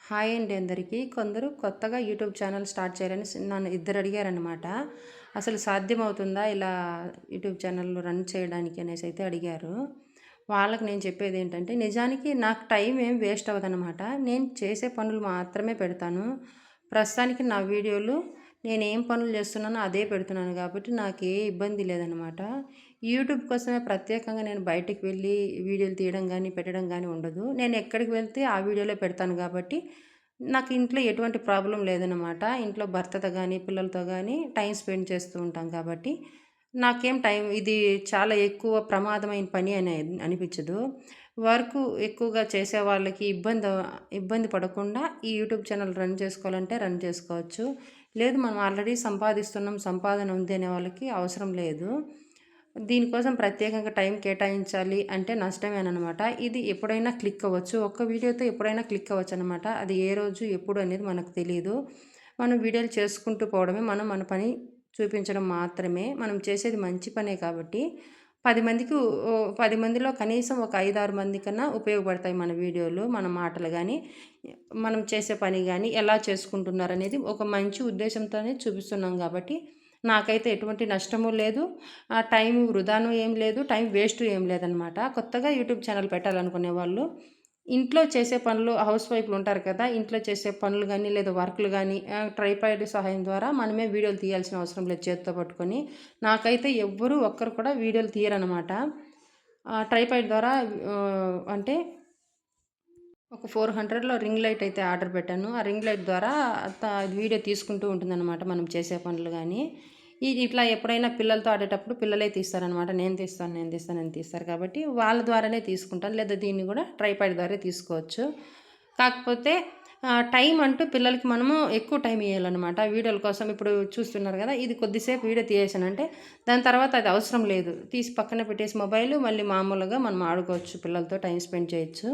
Hi అండి అందరికీ. కొందరు కొత్తగా యూట్యూబ్ ఛానల్ స్టార్ట్ చేయాలని నన్ను ఇద్దరు అడిగారనమాట. అసలు సాధ్యమవుతుందా ఇలా యూట్యూబ్ ఛానల్ రన్ చేయడానికి అనేసి అయితే అడిగారు. వాళ్ళకి నేను చెప్పేది ఏంటంటే, నిజానికి నాకు టైం ఏం వేస్ట్ అవ్వదనమాట. నేను చేసే పనులు మాత్రమే పెడతాను. ప్రస్తుతానికి నా వీడియోలు నేనేం పనులు చేస్తున్నానో అదే పెడుతున్నాను కాబట్టి నాకు ఏ ఇబ్బంది లేదనమాట. యూట్యూబ్ కోసమే ప్రత్యేకంగా నేను బయటికి వెళ్ళి వీడియోలు తీయడం గానీ, పెట్టడం గానీ ఉండదు. నేను ఎక్కడికి వెళ్తే ఆ వీడియోలే పెడతాను కాబట్టి నాకు ఇంట్లో ఎటువంటి ప్రాబ్లమ్ లేదనమాట. ఇంట్లో భర్తతో గానీ, పిల్లలతో గానీ టైం స్పెండ్ చేస్తూ ఉంటాం కాబట్టి నాకేం టైం ఇది చాలా ఎక్కువ ప్రమాదమైన పని అని అనిపించదు. వర్క్ ఎక్కువగా చేసే వాళ్ళకి ఇబ్బంది పడకుండా ఈ యూట్యూబ్ ఛానల్ రన్ చేసుకోవాలంటే రన్ చేసుకోవచ్చు. లేదు మనం ఆల్రెడీ సంపాదిస్తున్నాం, సంపాదన ఉంది అనే వాళ్ళకి అవసరం లేదు. దీనికోసం ప్రత్యేకంగా టైం కేటాయించాలి అంటే నష్టమేననమాట. ఇది ఎప్పుడైనా క్లిక్ అవ్వచ్చు. ఒక్క వీడియోతో ఎప్పుడైనా క్లిక్ అవ్వచ్చనమాట. అది ఏ రోజు, ఎప్పుడు అనేది మనకు తెలీదు. మనం వీడియోలు చేసుకుంటూ పోవడమే. మన పని చూపించడం మాత్రమే. మనం చేసేది మంచి పనే కాబట్టి 10 మందికి 10 మందిలో కనీసం ఒక 5, 6 మందికన్నా ఉపయోగపడతాయి మన వీడియోలు, మన మాటలు గానీ, మనం చేసే పని గానీ, ఎలా చేసుకుంటున్నారనేది ఒక మంచి ఉద్దేశంతోనే చూపిస్తున్నాం కాబట్టి నాకైతే ఎటువంటి నష్టము లేదు. టైం వృధాను ఏం లేదు. టైం వేస్టు ఏం లేదనమాట. కొత్తగా యూట్యూబ్ ఛానల్ పెట్టాలనుకునే వాళ్ళు ఇంట్లో చేసే పనులు హౌస్ వైఫ్‌లు ఉంటారు కదా! ఇంట్లో చేసే పనులు గానీ, లేదా వర్కులు గానీ ట్రైపాడ్ సహాయం ద్వారా మనమే వీడియోలు తీయాల్సిన అవసరం లేదు చేత్తో పట్టుకొని. నాకైతే ఎవ్వరు ఒక్కరు కూడా వీడియోలు తీయరనమాట. ట్రైపాడ్ ద్వారా అంటే ఒక 400లో రింగ్ లైట్ అయితే ఆర్డర్ పెట్టాను. ఆ రింగ్ లైట్ ద్వారా వీడియో తీసుకుంటూ ఉంటుందన్నమాట మనం చేసే పనులు గానీ. ఇట్లా ఎప్పుడైనా పిల్లలతో ఆడేటప్పుడు పిల్లలే తీస్తారనమాట. నేను తీస్తాను అని తీస్తారు కాబట్టి వాళ్ళ ద్వారానే తీసుకుంటాను. లేదా దీన్ని కూడా ట్రైపాడ్ ద్వారా తీసుకోవచ్చు. కాకపోతే టైం అంటూ పిల్లలకి మనము ఎక్కువ టైం ఇయ్యాలనమాట. వీడియోల కోసం ఇప్పుడు చూస్తున్నారు కదా! ఇది కొద్దిసేపు వీడియో తీయేసానంటే దాని తర్వాత అది అవసరం లేదు. తీసి పక్కన పెట్టేసి మొబైలు మళ్ళీ మామూలుగా మనం ఆడుకోవచ్చు. పిల్లలతో టైం స్పెండ్ చేయొచ్చు.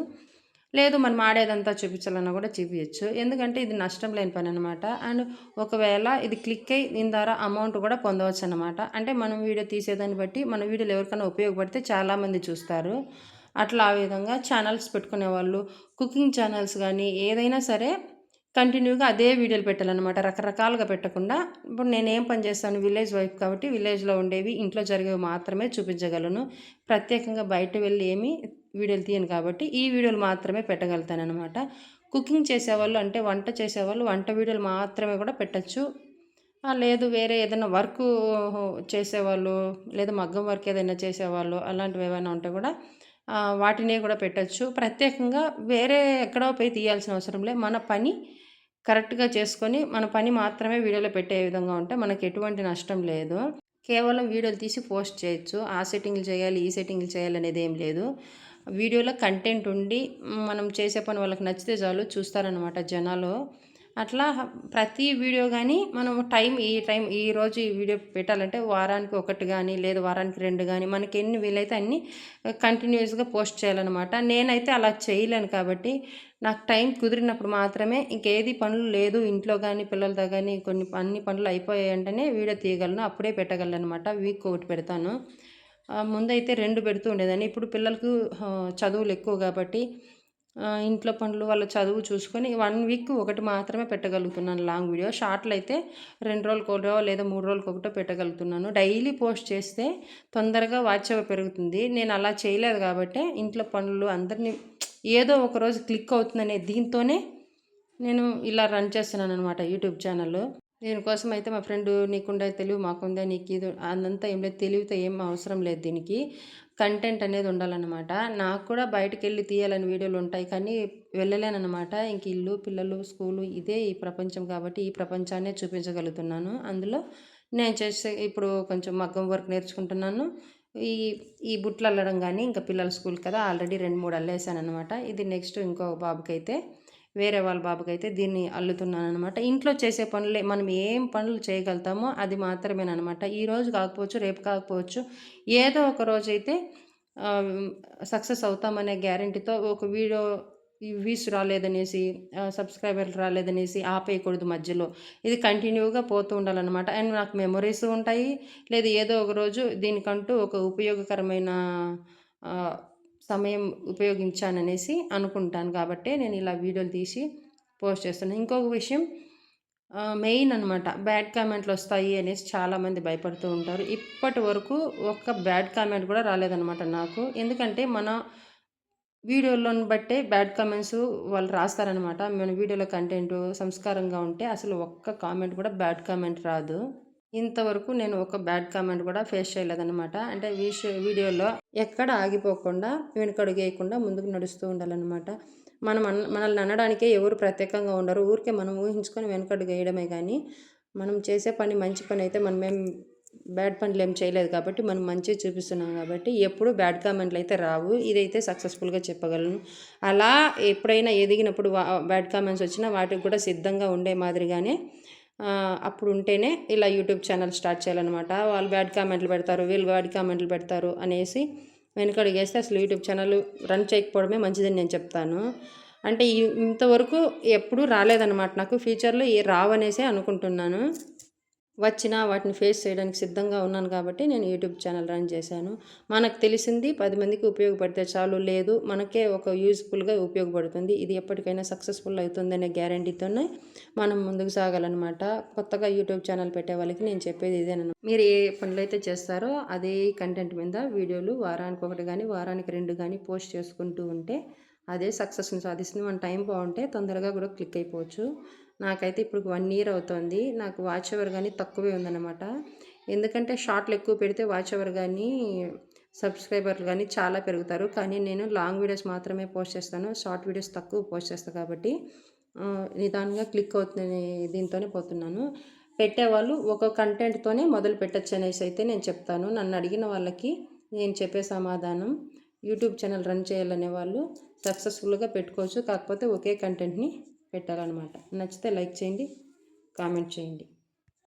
లేదు మనం ఆడేదంతా చూపించాలన్నా కూడా చూపియచ్చు. ఎందుకంటే ఇది నష్టం లేని పననమాట. అండ్ ఒకవేళ ఇది క్లిక్ అయ్యి దీని ద్వారా అమౌంట్ కూడా పొందవచ్చనమాట. అంటే మనం వీడియో తీసేదాన్ని బట్టి మన వీడియోలు ఎవరికైనా ఉపయోగపడితే చాలామంది చూస్తారు. అట్లా ఆ విధంగా ఛానల్స్ పెట్టుకునేవాళ్ళు, కుకింగ్ ఛానల్స్ గానీ ఏదైనా సరే కంటిన్యూగా అదే వీడియోలు పెట్టాలనమాట. రకరకాలుగా పెట్టకుండా ఇప్పుడు నేనేం పని చేస్తాను విలేజ్ వైఫ్ కాబట్టి విలేజ్‌లో ఉండేవి, ఇంట్లో జరిగేవి మాత్రమే చూపించగలను. ప్రత్యేకంగా బయట వెళ్ళి ఏమి వీడియోలు తీయను కాబట్టి ఈ వీడియోలు మాత్రమే పెట్టగలుగుతాననమాట. కుకింగ్ చేసేవాళ్ళు అంటే వంట చేసేవాళ్ళు వంట వీడియోలు మాత్రమే కూడా పెట్టొచ్చు. లేదు వేరే ఏదైనా వర్కు చేసేవాళ్ళు లేదా మగ్గం వర్క్ ఏదైనా చేసేవాళ్ళు అలాంటివి ఏవైనా ఉంటే కూడా వాటిని కూడా పెట్టొచ్చు. ప్రత్యేకంగా వేరే ఎక్కడో పోయి తీయాల్సిన అవసరం లే. మన పని కరెక్ట్‌గా చేసుకొని మన పని మాత్రమే వీడియోలో పెట్టే విధంగా ఉంటే మనకు ఎటువంటి నష్టం లేదు. కేవలం వీడియోలు తీసి పోస్ట్ చేయొచ్చు. ఆ సెట్టింగ్‌లు చేయాలి, ఈ సెట్టింగ్‌లు చేయాలి అనేదేం లేదు. వీడియోలో కంటెంట్ ఉండి మనం చేసే పని వాళ్ళకి నచ్చితే చాలు చూస్తారనమాట జనాలు. అట్లా ప్రతి వీడియో గానీ మనం ఈరోజు ఈ వీడియో పెట్టాలంటే వారానికి 1 గానీ, లేదు వారానికి 2 గానీ మనకెన్ని వీలైతే అన్ని కంటిన్యూయస్‌గా పోస్ట్ చేయాలనమాట. నేనైతే అలా చేయలేను కాబట్టి నాకు టైం కుదిరినప్పుడు మాత్రమే ఇంకేది పనులు లేదు ఇంట్లో గానీ, పిల్లలతో గానీ అన్ని పనులు అయిపోయాయంటేనే వీడియో తీయగలను. అప్పుడే పెట్టగలనమాట. వీక్ ఒకటి పెడతాను. ముందైతే 2 పెడుతూ ఉండేదాన్ని. ఇప్పుడు పిల్లలకు చదువులు ఎక్కువ కాబట్టి ఇంట్లో పనులు వాళ్ళ చదువు చూసుకొని 1 వీక్ ఒకటి మాత్రమే పెట్టగలుగుతున్నాను లాంగ్ వీడియో. షార్ట్‌లు అయితే 2 రోజులకొకటో లేదా 3 రోజులకొకటో పెట్టగలుగుతున్నాను. డైలీ పోస్ట్ చేస్తే తొందరగా వాచ్ అవర్ పెరుగుతుంది. నేను అలా చేయలేదు కాబట్టే ఇంట్లో పనులు అందరిని ఏదో ఒకరోజు క్లిక్ అవుతుందనే దీంతోనే నేను ఇలా రన్ చేస్తున్నాననమాట యూట్యూబ్ ఛానల్. దీనికోసం అయితే మా ఫ్రెండు "నీకుండే తెలివి మాకుందే నీకిది" అదంతా ఏం లేదు. తెలివితో ఏం అవసరం లేదు దీనికి. కంటెంట్ అనేది ఉండాలనమాట. నాకు కూడా బయటికెళ్ళి తీయాలని వీడియోలుంటాయి. కానీ వెళ్ళలేననమాట. ఇంక ఇల్లు, పిల్లలు, స్కూలు ఇదే ఈ ప్రపంచం కాబట్టి ఈ ప్రపంచాన్నే చూపించగలుగుతున్నాను. అందులో నేను చేసే ఇప్పుడు కొంచెం మగ్గం వర్క్ నేర్చుకుంటున్నాను. ఈ ఈ బుట్టలు అల్లడం గానీ ఇంకా పిల్లల స్కూల్ కదా! ఆల్రెడీ 2, 3 అల్లేసాననమాట. ఇది నెక్స్ట్ ఇంకో బాబుకైతే వేరే వాళ్ళ బాబుకైతే దీన్ని అల్లుతున్నాననమాట. ఇంట్లో చేసే పనులే మనం ఏం పనులు చేయగలుగుతామో అది మాత్రమేననమాట. ఈరోజు కాకపోవచ్చు, రేపు కాకపోవచ్చు, ఏదో ఒక రోజైతే ఆహ్, సక్సెస్ అవుతామనే గ్యారంటీతో ఒక వీడియో వ్యూస్ రాలేదనేసి, సబ్స్క్రైబర్లు రాలేదనేసి ఆపేయకూడదు మధ్యలో. ఇది కంటిన్యూగా పోతూ ఉండాలనమాట. అండ్ నాకు మెమోరీస్ ఉంటాయి. లేదు ఏదో ఒక రోజు దీనికంటూ ఒక ఉపయోగకరమైన ఆహ్, సమయం ఉపయోగించాననేసి అనుకుంటాను కాబట్టే నేను ఇలా వీడియోలు తీసి పోస్ట్ చేస్తున్నాను. ఇంకొక విషయం మెయిన్ అనమాట, బ్యాడ్ కామెంట్లు వస్తాయి అనేసి చాలామంది భయపడుతూ ఉంటారు. ఇప్పటి వరకు ఒక్క బ్యాడ్ కామెంట్ కూడా రాలేదనమాట నాకు. ఎందుకంటే మన వీడియోలను బట్టే బ్యాడ్ కామెంట్స్ వాళ్ళు రాస్తారనమాట. మన వీడియోలో కంటెంట్ సంస్కారంగా ఉంటే అసలు ఒక్క కామెంట్ కూడా బ్యాడ్ కామెంట్ రాదు. ఇంతవరకు నేను ఒక బ్యాడ్ కామెంట్ కూడా ఫేస్ చేయలేదనమాట. అంటే వీడియోలో ఎక్కడ ఆగిపోకుండా వెనుకడుగేయకుండా ముందుకు నడుస్తూ ఉండాలన్నమాట. మనల్ని అనడానికే ఎవరు ప్రత్యేకంగా ఉండరు. ఊరికే మనం ఊహించుకొని వెనకడుగు వేయడమే కానీ మనం చేసే పని మంచి పని అయితే మనమేం బ్యాడ్ పనులు ఏం చేయలేదు కాబట్టి మనం మంచిగా చూపిస్తున్నాం కాబట్టి ఎప్పుడు బ్యాడ్ కామెంట్లు అయితే రావు. ఇదైతే సక్సెస్ఫుల్గా చెప్పగలను. అలా ఎప్పుడైనా ఎదిగినప్పుడు బ్యాడ్ కామెంట్స్ వచ్చినా వాటికి కూడా సిద్ధంగా ఉండే మాదిరిగానే అప్పుడు ఉంటేనే ఇలా యూట్యూబ్ ఛానల్ స్టార్ట్ చేయాలన్నమాట. వాళ్ళు బ్యాడ్ కామెంట్లు పెడతారు, వీళ్ళు బ్యాడ్ కామెంట్లు పెడతారు అనేసి వెనకడుగేస్తే అసలు యూట్యూబ్ ఛానల్ రన్ చేయకపోవడమే మంచిదని నేను చెప్తాను. అంటే ఇంతవరకు ఎప్పుడూ రాలేదన్నమాట నాకు. ఫ్యూచర్లో రావనేసే అనుకుంటున్నాను. వచ్చినా వాటిని ఫేస్ చేయడానికి సిద్ధంగా ఉన్నాను కాబట్టి నేను యూట్యూబ్ ఛానల్ రన్ చేశాను. మనకు తెలిసింది 10 మందికి ఉపయోగపడితే చాలు, లేదు మనకే ఒక యూజ్ఫుల్గా ఉపయోగపడుతుంది, ఇది ఎప్పటికైనా సక్సెస్ఫుల్ అవుతుందనే గ్యారంటీతోనే మనం ముందుకు సాగాలన్నమాట. కొత్తగా యూట్యూబ్ ఛానల్ పెట్టే వాళ్ళకి నేను చెప్పేది ఇదేనమాట. మీరు ఏ పనులు అయితే చేస్తారో అదే కంటెంట్ మీద వీడియోలు వారానికి 1 కానీ వారానికి 2 కానీ పోస్ట్ చేసుకుంటూ ఉంటే అదే సక్సెస్ని సాధిస్తుంది. మన టైం బాగుంటే తొందరగా కూడా క్లిక్ అయిపోవచ్చు. నాకైతే ఇప్పుడు 1 ఇయర్ అవుతుంది. నాకు వాచ్ అవర్ కానీ తక్కువే ఉందన్నమాట. ఎందుకంటే షార్ట్లు ఎక్కువ పెడితే వాచ్ అవర్ కానీ సబ్స్క్రైబర్లు కానీ చాలా పెరుగుతారు. కానీ నేను లాంగ్ వీడియోస్ మాత్రమే పోస్ట్ చేస్తాను. షార్ట్ వీడియోస్ తక్కువ పోస్ట్ చేస్తాను కాబట్టి నిదానంగా క్లిక్ అవుతుంది, దీంతోనే పోతున్నాను. పెట్టేవాళ్ళు ఒక కంటెంట్తోనే మొదలు పెట్టచ్చు అనేసి అయితే నేను చెప్తాను. నన్ను అడిగిన వాళ్ళకి నేను చెప్పే సమాధానం, యూట్యూబ్ ఛానల్ రన్ చేయాలనే వాళ్ళు సక్సెస్ఫుల్గా పెట్టుకోవచ్చు. కాకపోతే ఒకే కంటెంట్ని పెట్టాలన్నమాట. నచ్చితే లైక్ చేయండి, కామెంట్ చేయండి.